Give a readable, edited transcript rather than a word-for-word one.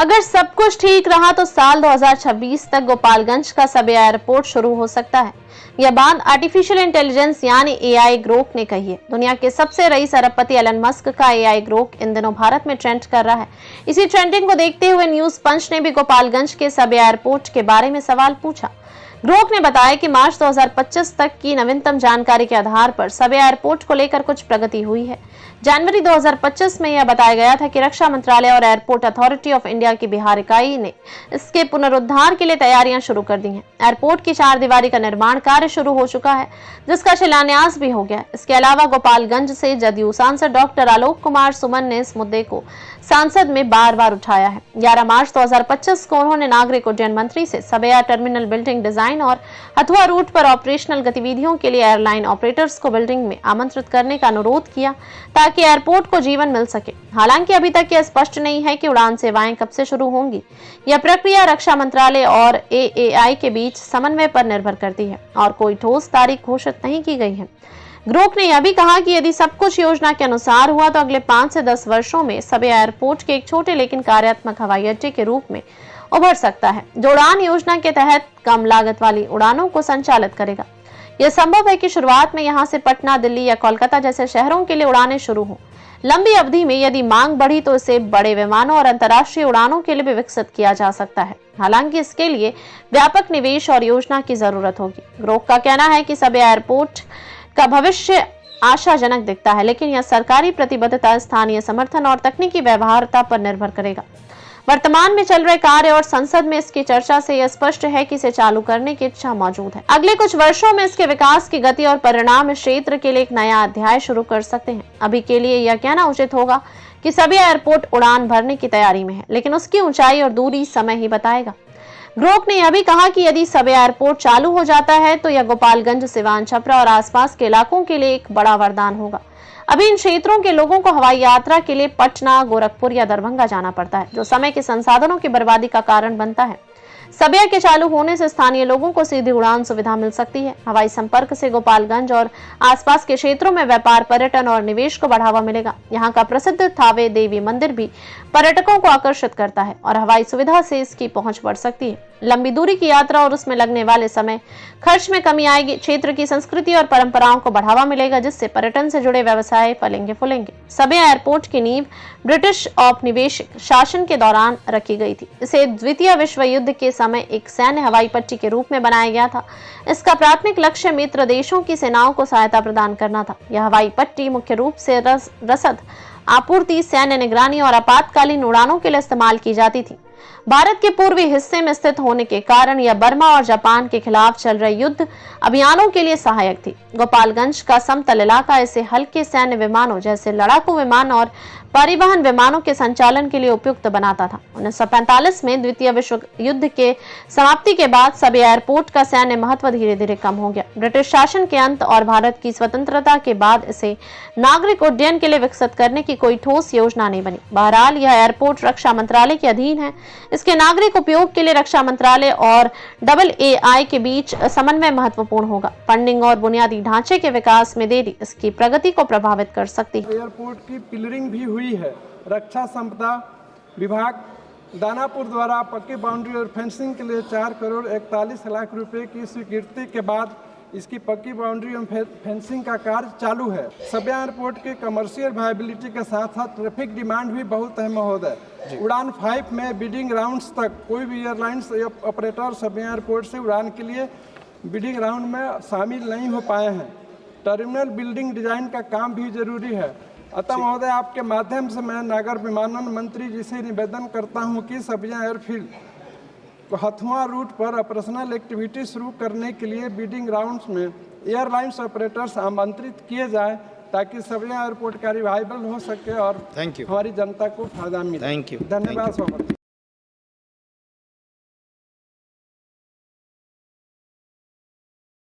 अगर सब कुछ ठीक रहा तो साल 2026 तक गोपालगंज का सब एयरपोर्ट शुरू हो सकता है। यह बात आर्टिफिशियल इंटेलिजेंस यानी एआई ग्रोक ने कही है। दुनिया के सबसे रईस अरबपति एलन मस्क का एआई ग्रोक इन दिनों भारत में ट्रेंड कर रहा है। इसी ट्रेंडिंग को देखते हुए न्यूज पंच ने भी गोपालगंज के सब एयरपोर्ट के बारे में सवाल पूछा। ग्रोक ने बताया कि मार्च 2025 तक की नवीनतम जानकारी के आधार पर सब एयरपोर्ट को लेकर कुछ प्रगति हुई है। जनवरी 2025 में यह बताया गया था कि रक्षा मंत्रालय और एयरपोर्ट अथॉरिटी ऑफ इंडिया की बिहार इकाई ने इसके पुनरुद्धार के लिए तैयारियां शुरू कर दी हैं। एयरपोर्ट की 4 दीवारी का निर्माण कार्य शुरू हो चुका है, जिसका शिलान्यास भी हो गया। इसके अलावा गोपालगंज से जदयू सांसद डॉक्टर आलोक कुमार सुमन ने इस मुद्दे को सांसद में बार-बार उठाया है। 11 मार्च 2025 को उन्होंने नागरिक उड्डयन मंत्री से सब एयर टर्मिनल बिल्डिंग डिजाइन और हथुआ रूट पर ऑपरेशनल गतिविधियों के लिए एयरलाइन ऑपरेटर्स को बिल्डिंग में आमंत्रित करने का अनुरोध किया ताकि एयरपोर्ट को जीवन मिल सके। हालांकि अभी तक यह स्पष्ट नहीं है कि उड़ान सेवाएं कब से शुरू होंगी। यह प्रक्रिया रक्षा मंत्रालय और एएआई के बीच समन्वय पर निर्भर करती है और कोई ठोस तारीख घोषित नहीं की गई है। ग्रोक ने यह भी कहा कि यदि सब कुछ योजना के अनुसार हुआ तो अगले 5 से 10 वर्षों में सब एयरपोर्ट के एक छोटे लेकिन कार्यात्मक हवाई अड्डे के रूप में उभर सकता है, जो उड़ान योजना के तहत कम लागत वाली उड़ानों को संचालित करेगा। यह संभव है कि शुरुआत में यहां से पटना, दिल्ली या कोलकाता जैसे शहरों के लिए उड़ानें शुरू हों। लंबी अवधि में यदि मांग बढ़ी तो इसे बड़े विमानों और अंतर्राष्ट्रीय उड़ानों के लिए भी विकसित किया जा सकता है। हालांकि इसके लिए व्यापक निवेश और योजना की जरूरत होगी। ग्रोक का कहना है कि सब एयरपोर्ट का भविष्य आशाजनक दिखता है, लेकिन यह सरकारी प्रतिबद्धता, स्थानीय समर्थन और तकनीकी व्यवहार्यता पर निर्भर करेगा। वर्तमान में चल रहे कार्य और संसद में इसकी चर्चा से यह स्पष्ट है कि इसे चालू करने की इच्छा मौजूद है। अगले कुछ वर्षों में इसके विकास की गति और परिणाम इस क्षेत्र के लिए एक नया अध्याय शुरू कर सकते हैं। अभी के लिए यह कहना उचित होगा कि सभी एयरपोर्ट उड़ान भरने की तैयारी में है, लेकिन उसकी ऊंचाई और दूरी समय ही बताएगा। ग्रोक ने यह भी कहा कि यदि सब एयरपोर्ट चालू हो जाता है तो यह गोपालगंज, सिवान, छपरा और आसपास के इलाकों के लिए एक बड़ा वरदान होगा। अभी इन क्षेत्रों के लोगों को हवाई यात्रा के लिए पटना, गोरखपुर या दरभंगा जाना पड़ता है, जो समय के संसाधनों की बर्बादी का कारण बनता है। सब एयर के चालू होने से स्थानीय लोगों को सीधी उड़ान सुविधा मिल सकती है। हवाई संपर्क से गोपालगंज और आसपास के क्षेत्रों में व्यापार, पर्यटन और निवेश को बढ़ावा मिलेगा। यहाँ का प्रसिद्ध थावे देवी मंदिर भी पर्यटकों को आकर्षित करता है और हवाई सुविधा से इसकी पहुंच बढ़ सकती है। लंबी दूरी की यात्रा और उसमें लगने वाले समय खर्च में कमी आएगी। क्षेत्र की संस्कृति और परंपराओं को बढ़ावा मिलेगा, जिससे पर्यटन से जुड़े व्यवसाय फलेंगे फूलेंगे। सब एयरपोर्ट की नींव ब्रिटिश औपनिवेशिक शासन के दौरान रखी गई थी। इसे द्वितीय विश्व युद्ध के समय एक सैन्य हवाई पट्टी के रूप में बनाया गया था। इसका प्राथमिक लक्ष्य मित्र देशों की सेनाओं को सहायता प्रदान करना था। यह हवाई पट्टी मुख्य रूप से रसद आपूर्ति, सैन्य निगरानी और आपातकालीन उड़ानों के लिए इस्तेमाल की जाती थी। भारत के पूर्वी हिस्से में स्थित होने के कारण यह बर्मा और जापान के खिलाफ चल रहे युद्ध अभियानों के लिए सहायक थी। गोपालगंज का समतल इलाका इसे हल्के सैन्य विमानों जैसे लड़ाकू विमान और परिवहन विमानों के संचालन के लिए उपयुक्त बनाता था। 1945 में द्वितीय विश्व युद्ध के समाप्ति के बाद सब एयरपोर्ट का सैन्य महत्व धीरे धीरे कम हो गया। ब्रिटिश शासन के अंत और भारत की स्वतंत्रता के बाद इसे नागरिक उड्डयन के लिए विकसित करने की कोई ठोस योजना नहीं बनी। बहरहाल यह एयरपोर्ट रक्षा मंत्रालय के अधीन है। इसके नागरिक उपयोग के लिए रक्षा मंत्रालय और एएआई के बीच समन्वय महत्वपूर्ण होगा। फंडिंग और बुनियादी ढांचे के विकास में देरी इसकी प्रगति को प्रभावित कर सकती है। एयरपोर्ट की पिलरिंग भी हुई है। रक्षा संपदा विभाग दानापुर द्वारा पक्की बाउंड्री और फेंसिंग के लिए 4 करोड़ 41 लाख रुपए की स्वीकृति के बाद इसकी पक्की बाउंड्री और फेंसिंग का कार्य चालू है। सब एयरपोर्ट के कमर्शियल वायबिलिटी के साथ साथ ट्रैफिक डिमांड भी बहुत अहम महोदय। उड़ान 5 में बिडिंग राउंड्स तक कोई भी एयरलाइंस ऑपरेटर सब एयरपोर्ट से उड़ान के लिए बिडिंग राउंड में शामिल नहीं हो पाए हैं। टर्मिनल बिल्डिंग डिजाइन का काम भी जरूरी है। अतः महोदय, आपके माध्यम से मैं नागर विमानन मंत्री जी से निवेदन करता हूं कि सबिया एयरफील्ड को हथुआ रूट पर ऑपरेशनल एक्टिविटी शुरू करने के लिए बिडिंग राउंड्स में एयरलाइंस ऑपरेटर्स आमंत्रित किए जाएं, ताकि सबिया एयरपोर्ट का रिवाइवल हो सके और हमारी जनता को फायदा मिले। Thank you. धन्यवाद।